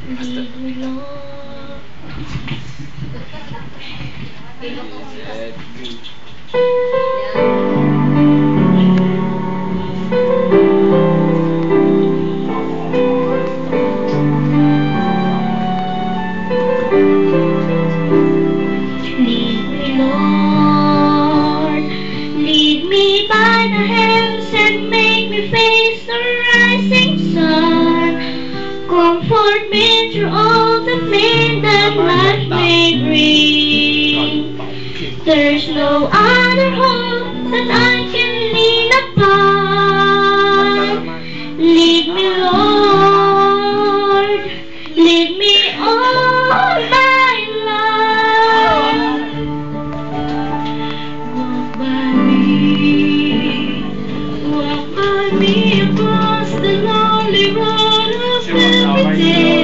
Lead me, Lord. Lead me, Lord. Lead me by the hands and make me face the rising sun. Comfort me through all the pain that life may bring. There's no other hope that I can lean upon. Lead me, Lord. Lead me all my life. Walk by me across the lonely road of every day.